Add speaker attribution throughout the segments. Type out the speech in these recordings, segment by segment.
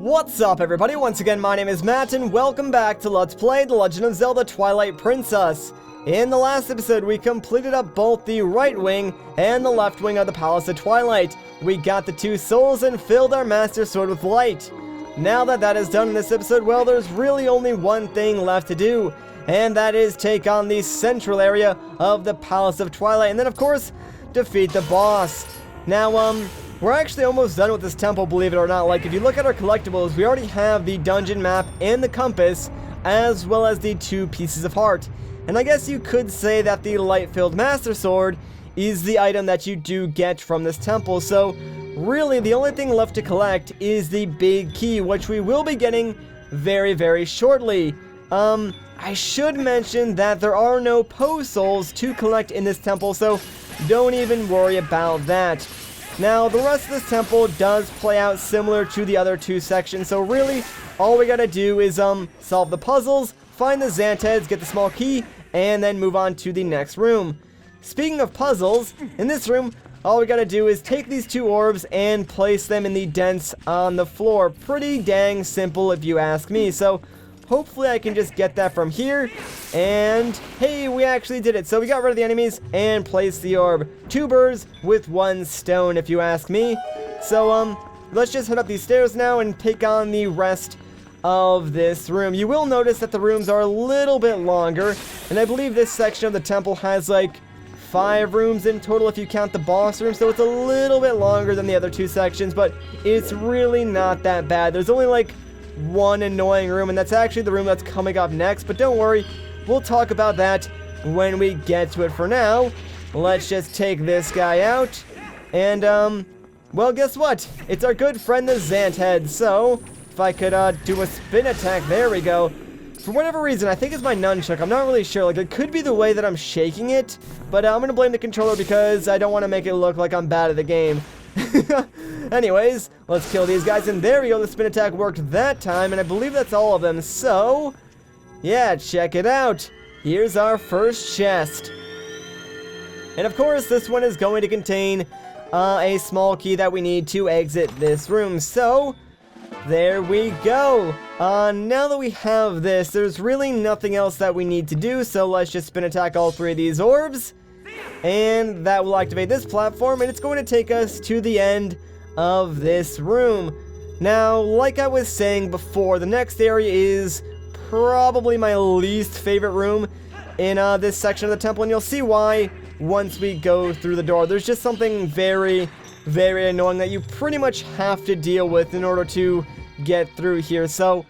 Speaker 1: What's up, everybody? Once again, my name is Matt, and welcome back to Let's Play The Legend of Zelda Twilight Princess. In the last episode, we completed up both the right wing and the left wing of the Palace of Twilight. We got the two souls and filled our Master Sword with light. Now that that is done in this episode, well, there's really only one thing left to do, and that is take on the central area of the Palace of Twilight, and then, of course, defeat the boss. Now, we're actually almost done with this temple, believe it or not. Like, if you look at our collectibles, we already have the dungeon map and the compass, as well as the two pieces of heart. And I guess you could say that the light-filled Master Sword is the item that you do get from this temple. So, really, the only thing left to collect is the big key, which we will be getting very, very shortly. I should mention that there are no Poe souls to collect in this temple, so don't even worry about that. Now, the rest of this temple does play out similar to the other two sections, so really, all we gotta do is, solve the puzzles, find the Zant heads, get the small key, and then move on to the next room. Speaking of puzzles, in this room, all we gotta do is take these two orbs and place them in the dents on the floor. Pretty dang simple if you ask me, so hopefully I can just get that from here, and hey, we actually did it. So we got rid of the enemies and placed the orb. Two birds with one stone, if you ask me. So, let's just head up these stairs now and take on the rest of this room. You will notice that the rooms are a little bit longer, and I believe this section of the temple has like 5 rooms in total if you count the boss room, so it's a little bit longer than the other two sections, but it's really not that bad. There's only like one annoying room, and that's actually the room that's coming up next, but don't worry, we'll talk about that when we get to it. For now, let's just take this guy out, and well, guess what? It's our good friend the Zant head. So if I could do a spin attack, there we go. For whatever reason, I think it's my nunchuck, I'm not really sure, like it could be the way that I'm shaking it, but I'm gonna blame the controller because I don't want to make it look like I'm bad at the game. Anyways, let's kill these guys, and there we go, the spin attack worked that time, and I believe that's all of them, so yeah, check it out. Here's our first chest. And of course, this one is going to contain a small key that we need to exit this room, so there we go. Now that we have this, there's really nothing else that we need to do, so let's just spin attack all 3 of these orbs. And that will activate this platform, and it's going to take us to the end of this room. Now, like I was saying before, the next area is probably my least favorite room in this section of the temple, and you'll see why once we go through the door. There's just something very, very annoying that you pretty much have to deal with in order to get through here. So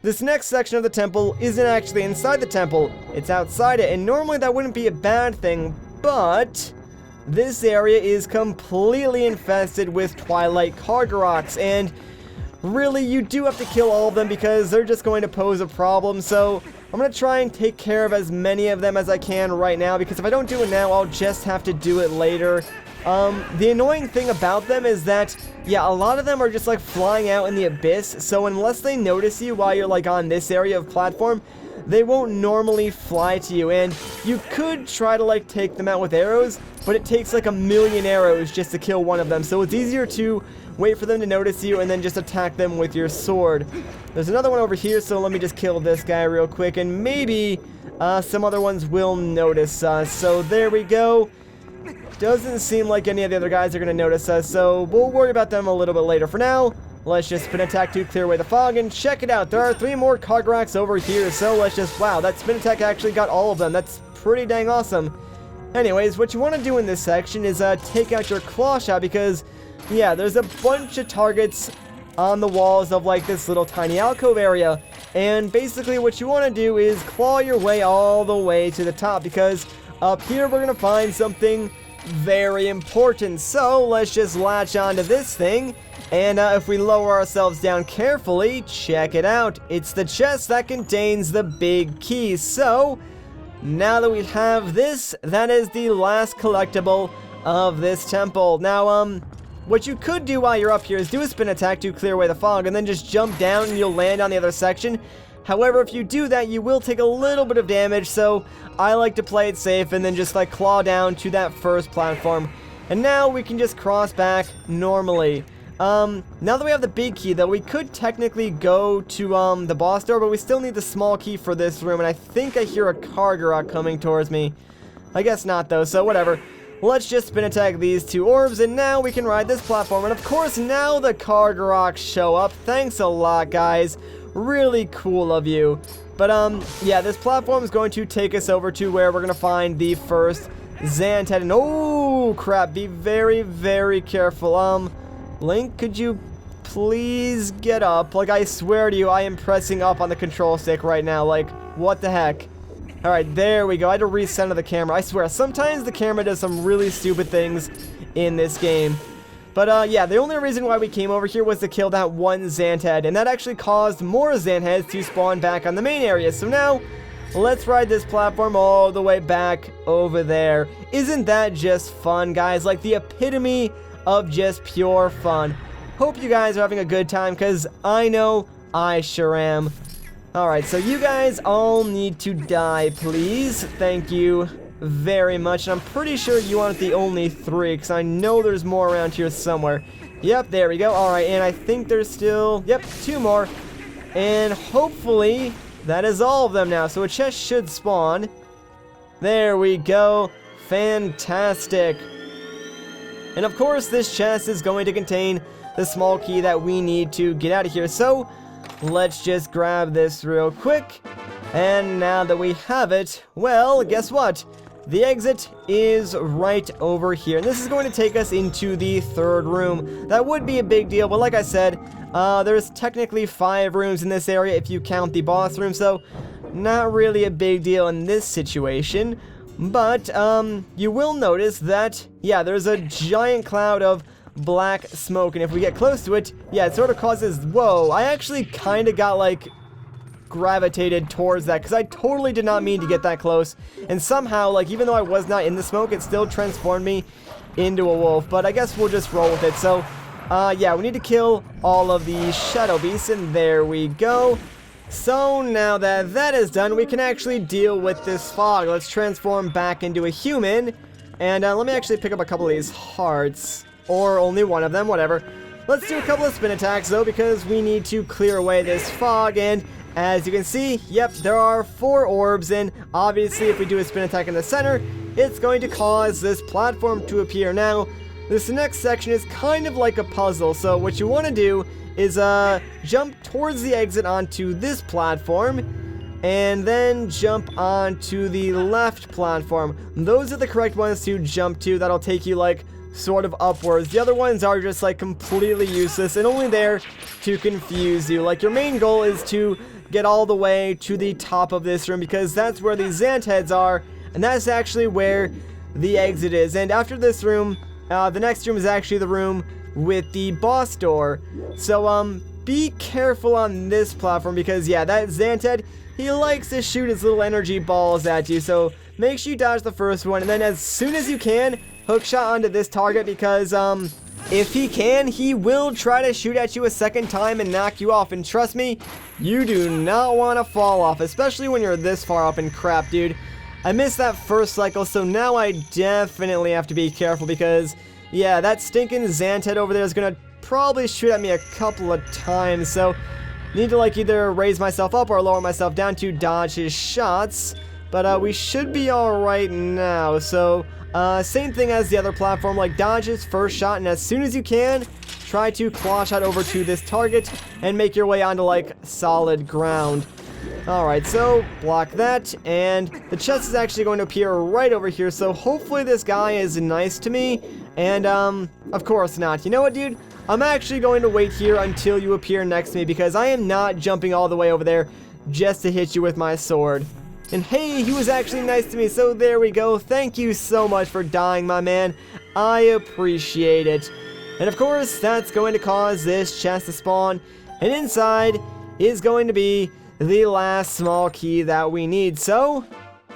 Speaker 1: this next section of the temple isn't actually inside the temple, it's outside it, and normally that wouldn't be a bad thing, but this area is completely infested with Twilight Kargaroks, and really, you do have to kill all of them because they're just going to pose a problem, so I'm going to try and take care of as many of them as I can right now, because if I don't do it now, I'll just have to do it later. The annoying thing about them is that, yeah, a lot of them are just like flying out in the abyss, so unless they notice you while you're like on this area of platform, they won't normally fly to you, and you could try to like take them out with arrows, but it takes like 1,000,000 arrows just to kill one of them, so it's easier to wait for them to notice you and then just attack them with your sword. There's another one over here, so let me just kill this guy real quick, and maybe some other ones will notice us. So there we go. Doesn't seem like any of the other guys are going to notice us, so we'll worry about them a little bit later. For now, let's just spin attack to clear away the fog, and check it out, there are 3 more Kargaroks over here, so let's just, wow, that spin attack actually got all of them. That's pretty dang awesome. Anyways, what you want to do in this section is take out your claw shot, because yeah, there's a bunch of targets on the walls of like this little tiny alcove area, and basically what you want to do is claw your way all the way to the top, because up here we're going to find something very important. So let's just latch onto this thing, and if we lower ourselves down carefully, check it out, it's the chest that contains the big key. So now that we have this, that is the last collectible of this temple. Now, what you could do while you're up here is do a spin attack to clear away the fog, and then just jump down and you'll land on the other section. However, if you do that, you will take a little bit of damage, so I like to play it safe and then just like claw down to that first platform. And now we can just cross back normally. Now that we have the big key, though, we could technically go to, the boss door, but we still need the small key for this room, and I think I hear a Kargarok coming towards me. I guess not, though, so whatever. Let's just spin attack these 2 orbs, and now we can ride this platform, and of course, now the Kargaroks show up. Thanks a lot, guys. Really cool of you. But, yeah, this platform is going to take us over to where we're going to find the first Zant head, and oh, crap, be very, very careful. Link, could you please get up? Like, I swear to you, I am pressing up on the control stick right now. Like, what the heck? Alright, there we go. I had to recenter the camera. I swear, sometimes the camera does some really stupid things in this game. But, yeah, the only reason why we came over here was to kill that one Zant head, and that actually caused more Zant heads to spawn back on the main area. So now, let's ride this platform all the way back over there. Isn't that just fun, guys? Like, the epitome of just pure fun. Hope you guys are having a good time, because I know I sure am. Alright, so you guys all need to die, please. Thank you very much. And I'm pretty sure you aren't the only 3, because I know there's more around here somewhere. Yep, there we go. Alright, and I think there's still, yep, 2 more. And hopefully, that is all of them now. So a chest should spawn. There we go. Fantastic. And of course, this chest is going to contain the small key that we need to get out of here. So, let's just grab this real quick. And now that we have it, well, guess what? The exit is right over here. And this is going to take us into the 3rd room. That would be a big deal, but like I said, there's technically 5 rooms in this area if you count the boss room. So, not really a big deal in this situation. But, you will notice that, yeah, there's a giant cloud of black smoke, and if we get close to it, yeah, it sort of causes, whoa, I actually kind of got, like, gravitated towards that, because I totally did not mean to get that close, and somehow, like, even though I was not in the smoke, it still transformed me into a wolf, but I guess we'll just roll with it. So, yeah, we need to kill all of the shadow beasts, and there we go. So now that that is done, we can actually deal with this fog. Let's transform back into a human. And let me actually pick up a couple of these hearts. Or only one of them, whatever. Let's do a couple of spin attacks, though, because we need to clear away this fog. And as you can see, yep, there are 4 orbs. And obviously, if we do a spin attack in the center, it's going to cause this platform to appear. Now, this next section is kind of like a puzzle. So what you want to do is jump towards the exit onto this platform, and then jump onto the left platform. Those are the correct ones to jump to. That'll take you, like, sort of upwards. The other ones are just, like, completely useless and only there to confuse you. Like, your main goal is to get all the way to the top of this room, because that's where the Zant heads are, and that's actually where the exit is. And after this room, the next room is actually the room with the boss door. So, be careful on this platform, because, yeah, that Zant head, he likes to shoot his little energy balls at you. So, make sure you dodge the first one, and then as soon as you can, hook shot onto this target, because, if he can, he will try to shoot at you a second time and knock you off. And trust me, you do not want to fall off, especially when you're this far up. And crap, dude, I missed that first cycle, so now I definitely have to be careful, because, yeah, that stinking Zant head over there is gonna probably shoot at me a couple of times, so need to, like, either raise myself up or lower myself down to dodge his shots. But we should be alright now. So same thing as the other platform, like, dodge his first shot, and as soon as you can, try to claw shot over to this target and make your way onto, like, solid ground. Alright, so block that, and the chest is actually going to appear right over here, so hopefully this guy is nice to me. And, of course not. You know what, dude? I'm actually going to wait here until you appear next to me, because I am not jumping all the way over there just to hit you with my sword. And hey, he was actually nice to me, so there we go. Thank you so much for dying, my man. I appreciate it. And of course, that's going to cause this chest to spawn, and inside is going to be the last small key that we need. So,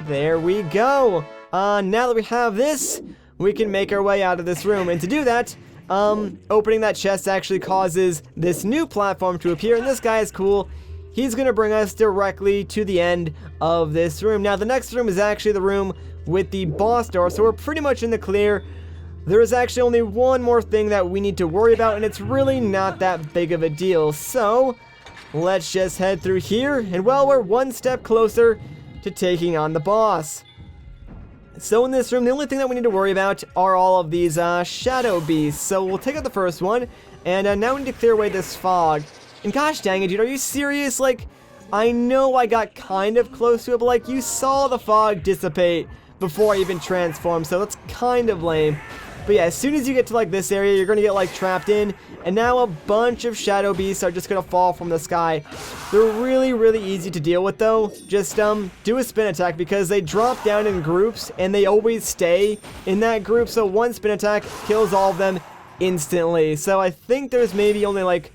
Speaker 1: there we go. Now that we have this, we can make our way out of this room. And to do that, opening that chest actually causes this new platform to appear, and this guy is cool. He's going to bring us directly to the end of this room. Now, the next room is actually the room with the boss door, so we're pretty much in the clear there is actually only one more thing that we need to worry about, and it's really not that big of a deal. So, let's just head through here, and well, we're one step closer to taking on the boss. So in this room, the only thing that we need to worry about are all of these shadow beasts. So we'll take out the first one, and now we need to clear away this fog. And gosh dang it, dude, are you serious? Like, I know I got kind of close to it, but like, you saw the fog dissipate before I even transformed, so that's kind of lame. But yeah, as soon as you get to like this area, you're gonna get like trapped in, and now a bunch of shadow beasts are just gonna fall from the sky. They're really, really easy to deal with though. Just do a spin attack because they drop down in groups and they always stay in that group. So one spin attack kills all of them instantly. So I think there's maybe only like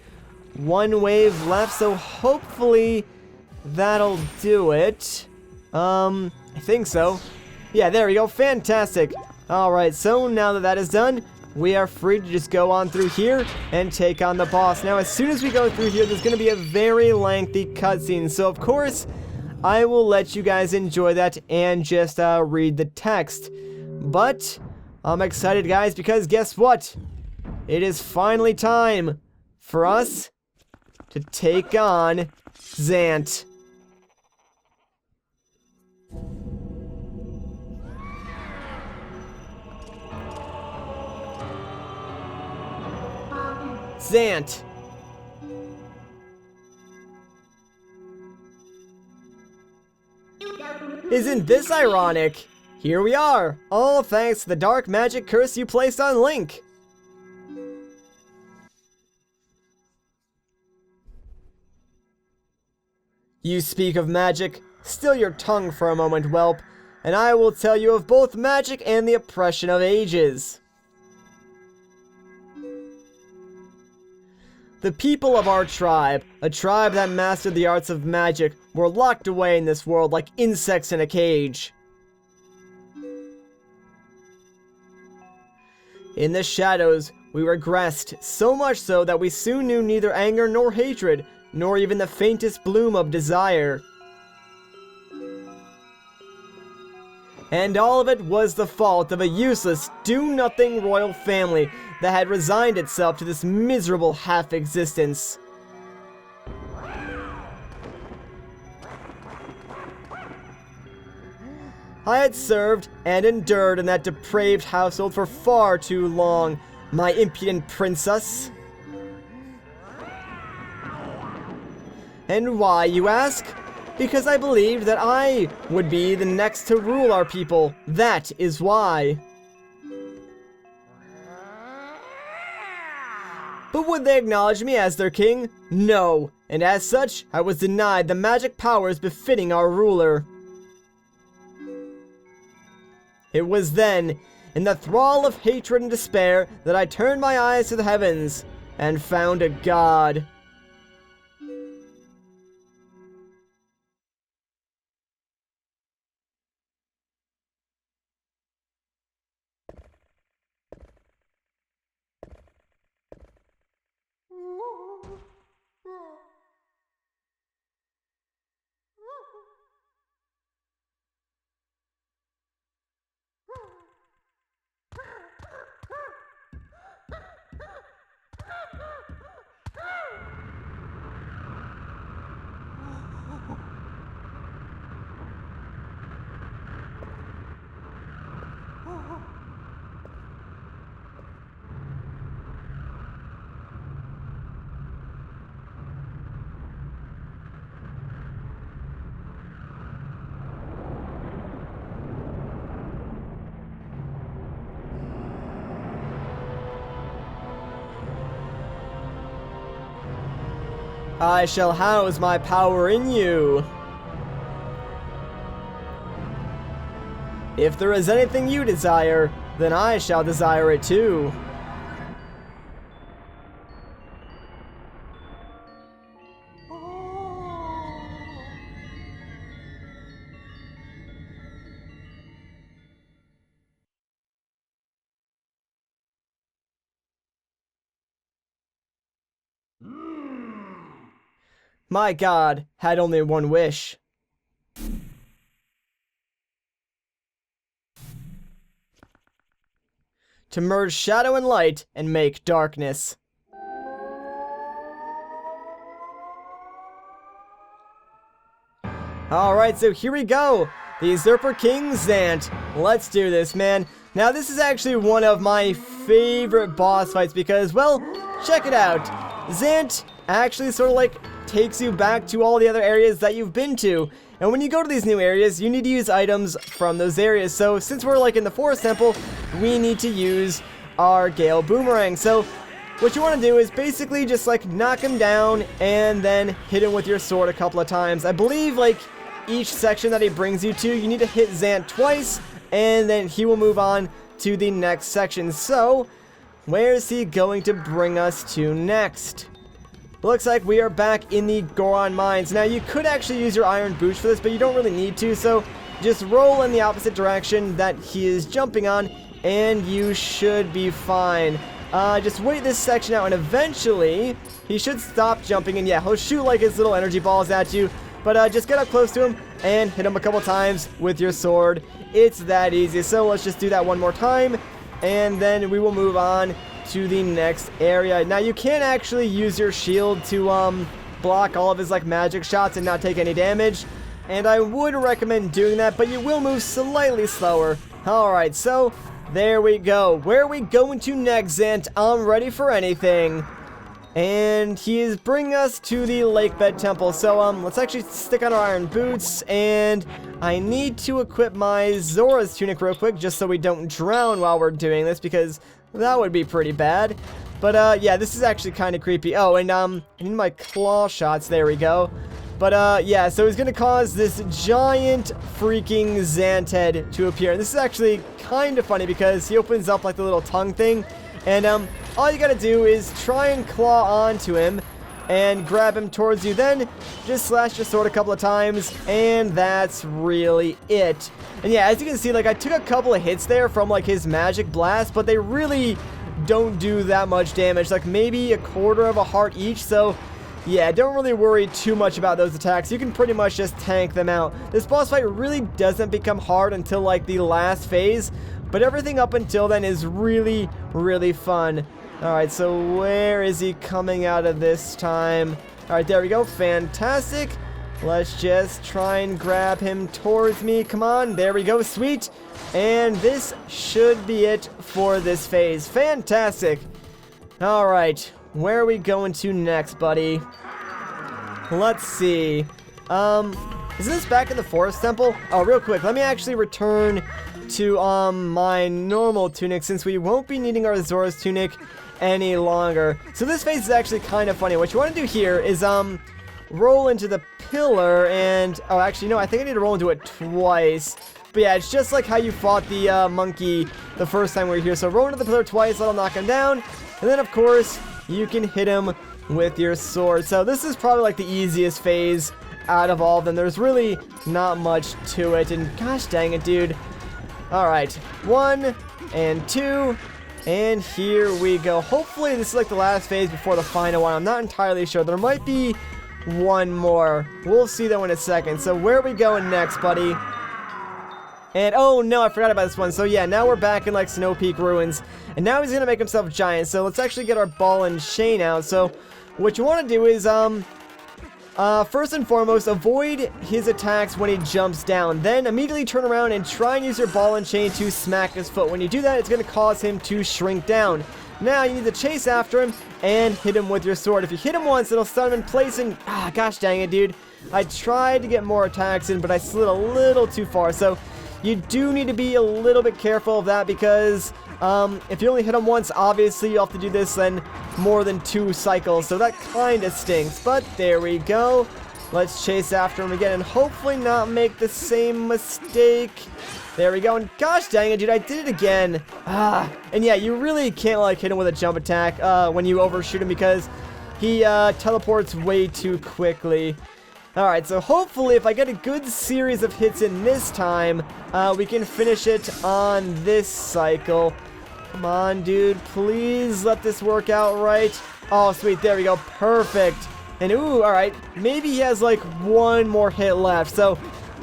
Speaker 1: one wave left. So hopefully that'll do it. I think so. Yeah, there we go. Fantastic. Alright, so now that that is done, we are free to just go on through here and take on the boss. Now, as soon as we go through here, there's going to be a very lengthy cutscene. So, of course, I will let you guys enjoy that and just read the text. But I'm excited, guys, because guess what? It is finally time for us to take on Zant. Zant. Isn't this ironic? Here we are, all thanks to the dark magic curse you placed on Link. You speak of magic, still your tongue for a moment, whelp, and I will tell you of both magic and the oppression of ages. The people of our tribe, a tribe that mastered the arts of magic, were locked away in this world like insects in a cage. In the shadows, we regressed, so much so that we soon knew neither anger nor hatred, nor even the faintest bloom of desire. And all of it was the fault of a useless, do-nothing royal family that had resigned itself to this miserable half-existence. I had served and endured in that depraved household for far too long, my impudent princess. And why, you ask? Because I believed that I would be the next to rule our people. That is why. But would they acknowledge me as their king? No, and as such, I was denied the magic powers befitting our ruler. It was then, in the thrall of hatred and despair, that I turned my eyes to the heavens and found a god. I shall house my power in you. If there is anything you desire, then I shall desire it too. My god had only one wish. to merge shadow and light and make darkness. Alright, so here we go. The Usurper King Zant. Let's do this, man. Now, this is actually one of my favorite boss fights because, well, check it out. Zant actually sort of like takes you back to all the other areas that you've been to. And when you go to these new areas, you need to use items from those areas. So since we're like in the Forest Temple, we need to use our Gale Boomerang. So what you want to do is basically just like knock him down and then hit him with your sword a couple of times. I believe like each section that he brings you to, you need to hit Zant twice, and then he will move on to the next section. So, where is he going to bring us to next? Looks like we are back in the Goron Mines. Now, you could actually use your iron boots for this, but you don't really need to, so just roll in the opposite direction that he is jumping on, and you should be fine. Just wait this section out, and eventually, he should stop jumping, and yeah, he'll shoot like his little energy balls at you. But just get up close to him and hit him a couple times with your sword. It's that easy. So let's just do that one more time. And then we will move on to the next area. Now you can actually use your shield to block all of his like magic shots and not take any damage. And I would recommend doing that, but you will move slightly slower. Alright, so there we go. Where are we going to next, Zant? I'm ready for anything. And he is bringing us to the Lakebed Temple. So, let's actually stick on our iron boots. And I need to equip my Zora's tunic real quick, just so we don't drown while we're doing this, because that would be pretty bad. But, yeah, this is actually kind of creepy. Oh, and, I need my claw shots. There we go. But, yeah, so he's gonna cause this giant freaking Zant head to appear. And this is actually kind of funny, because he opens up, like, the little tongue thing. And, all you gotta do is try and claw onto him and grab him towards you. Then just slash your sword a couple of times, and that's really it. And yeah, as you can see, like, I took a couple of hits there from, like, his magic blast, but they really don't do that much damage. Like, maybe a quarter of a heart each, so yeah, don't really worry too much about those attacks. You can pretty much just tank them out. This boss fight really doesn't become hard until, like, the last phase, but everything up until then is really, really fun. Alright, so where is he coming out of this time? Alright, there we go. Fantastic. Let's just try and grab him towards me. Come on. There we go. Sweet. And this should be it for this phase. Fantastic. Alright, where are we going to next, buddy? Let's see. Is this back in the Forest Temple? Oh, real quick. Let me actually return to my normal tunic, since we won't be needing our Zora's tunic any longer. So this phase is actually kind of funny. What you want to do here is roll into the pillar, and oh, actually no, I think I need to roll into it twice. But yeah, it's just like how you fought the monkey the first time we were here. So roll into the pillar twice, that'll knock him down, and then of course you can hit him with your sword. So this is probably like the easiest phase out of all of them. There's really not much to it, and gosh dang it, dude. Alright, 1 and 2, and here we go. Hopefully this is like the last phase before the final one. I'm not entirely sure. There might be one more. We'll see though in a second. So where are we going next, buddy? And oh no, I forgot about this one. So yeah, now we're back in like Snow Peak Ruins, and now he's gonna make himself giant. So let's actually get our ball and chain out. So what you want to do is first and foremost, avoid his attacks when he jumps down. Then immediately turn around and try and use your ball and chain to smack his foot. When you do that, it's going to cause him to shrink down. Now you need to chase after him and hit him with your sword. If you hit him once, it'll stun him in place, and gosh dang it, dude. I tried to get more attacks in, but I slid a little too far. So you do need to be a little bit careful of that, because if you only hit him once, obviously you have to do this then more than 2 cycles, so that kind of stinks. But there we go. Let's chase after him again and hopefully not make the same mistake. There we go, and gosh dang it, dude, I did it again. And yeah, you really can't like hit him with a jump attack when you overshoot him, because he teleports way too quickly. Alright, so hopefully if I get a good series of hits in this time, we can finish it on this cycle. Come on, dude, please let this work out right. Oh, sweet, there we go, perfect. And ooh, alright, maybe he has like one more hit left, so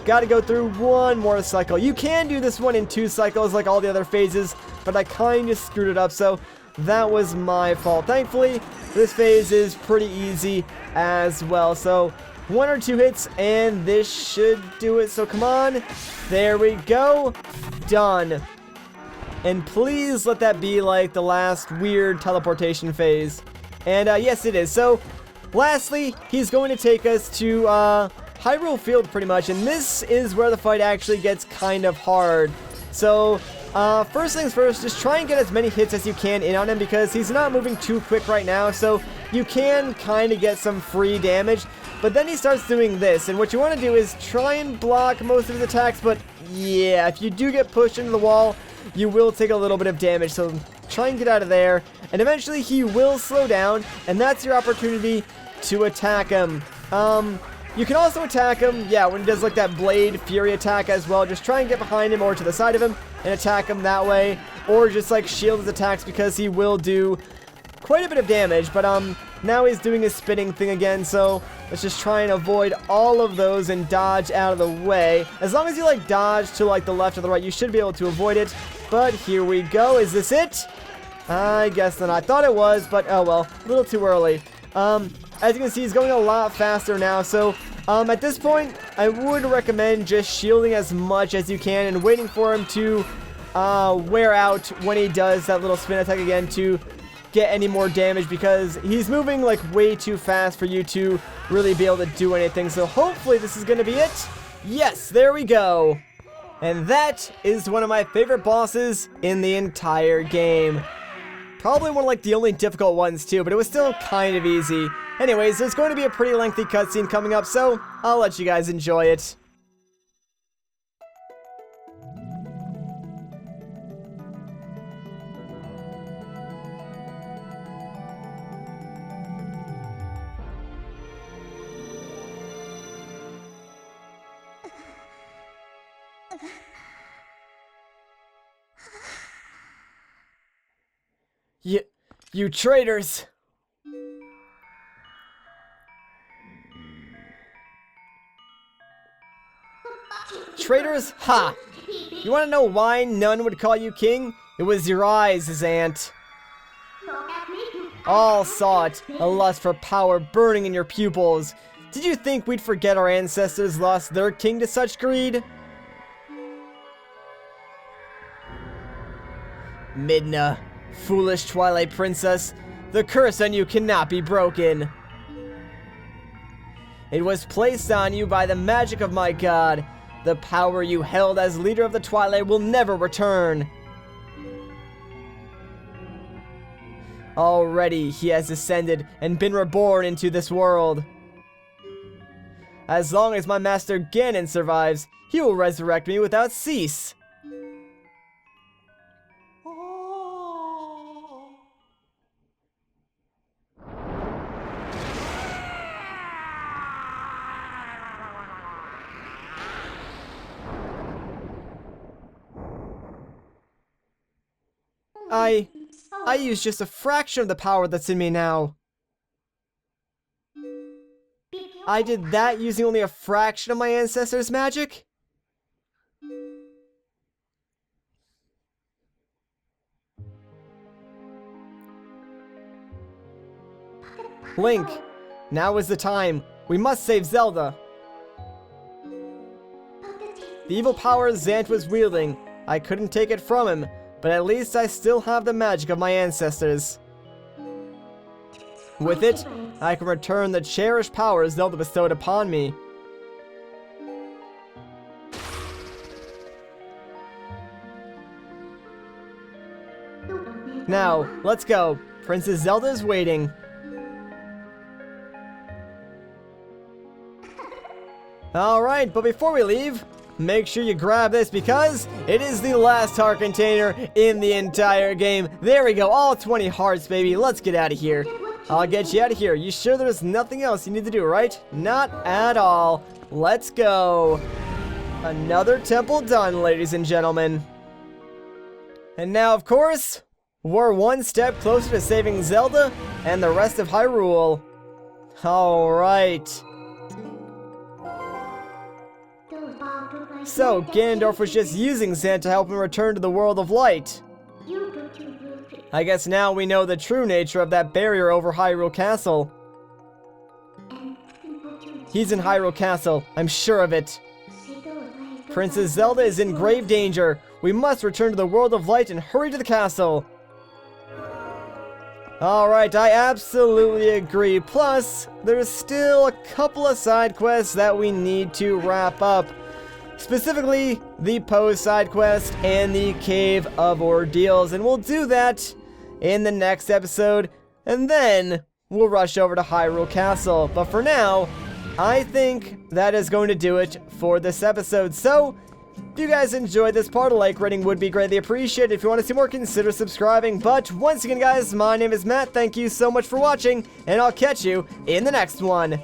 Speaker 1: Gotta go through one more cycle. You can do this one in 2 cycles like all the other phases, but I kind of screwed it up, so that was my fault. Thankfully, this phase is pretty easy as well. So 1 or 2 hits, and this should do it. So come on. There we go. Done. And please let that be like the last weird teleportation phase. And yes, it is. So lastly, he's going to take us to Hyrule Field pretty much. And this is where the fight actually gets kind of hard. So first things first, just try and get as many hits as you can in on him, because he's not moving too quick right now. So you can kind of get some free damage. But then he starts doing this, and what you want to do is try and block most of his attacks, but yeah, if you do get pushed into the wall, you will take a little bit of damage, so try and get out of there, and eventually he will slow down, and that's your opportunity to attack him. You can also attack him, yeah, when he does like that Blade Fury attack as well. Just try and get behind him or to the side of him and attack him that way, or just like shield his attacks, because he will do quite a bit of damage. But now he's doing his spinning thing again, so let's just try and avoid all of those and dodge out of the way. As long as you like dodge to like the left or the right, you should be able to avoid it. But here we go. Is this it? I guess not. I thought it was, but oh well, a little too early. As you can see, he's going a lot faster now, so at this point, I would recommend just shielding as much as you can and waiting for him to wear out when he does that little spin attack again to get any more damage, because he's moving like way too fast for you to really be able to do anything. So hopefully this is going to be it. Yes, there we go. And that is one of my favorite bosses in the entire game. Probably one of like the only difficult ones too, but it was still kind of easy. Anyways, there's going to be a pretty lengthy cutscene coming up, so I'll let you guys enjoy it. You traitors! Traitors? Ha! You want to know why none would call you king? It was your eyes, Zant. All saw it, a lust for power burning in your pupils. Did you think we'd forget our ancestors lost their king to such greed? Midna, foolish Twilight Princess, the curse on you cannot be broken. It was placed on you by the magic of my god. The power you held as leader of the Twilight will never return. Already he has ascended and been reborn into this world. As long as my master Ganon survives, he will resurrect me without cease. I use just a fraction of the power that's in me now. I did that using only a fraction of my ancestors' magic? Link, now is the time. We must save Zelda. The evil power Zant was wielding, I couldn't take it from him, but at least I still have the magic of my ancestors. With it, I can return the cherished powers Zelda bestowed upon me. Now, let's go. Princess Zelda is waiting. Alright, but before we leave, make sure you grab this, because it is the last heart container in the entire game. There we go, all 20 hearts, baby. Let's get out of here. I'll get you out of here. You sure there's nothing else you need to do, right? Not at all. Let's go. Another temple done, ladies and gentlemen. And now, of course, we're one step closer to saving Zelda and the rest of Hyrule. Alright. So, Ganondorf was just using Zant to help him return to the world of light. I guess now we know the true nature of that barrier over Hyrule Castle. He's in Hyrule Castle, I'm sure of it. Princess Zelda is in grave danger. We must return to the world of light and hurry to the castle. Alright, I absolutely agree. Plus, there's still a couple of side quests that we need to wrap up. Specifically, the Pose side quest and the Cave of Ordeals. And we'll do that in the next episode. And then we'll rush over to Hyrule Castle. But for now, I think that is going to do it for this episode. So, if you guys enjoyed this part, a like rating would be greatly appreciated. If you want to see more, consider subscribing. But once again, guys, my name is Matt. Thank you so much for watching, and I'll catch you in the next one.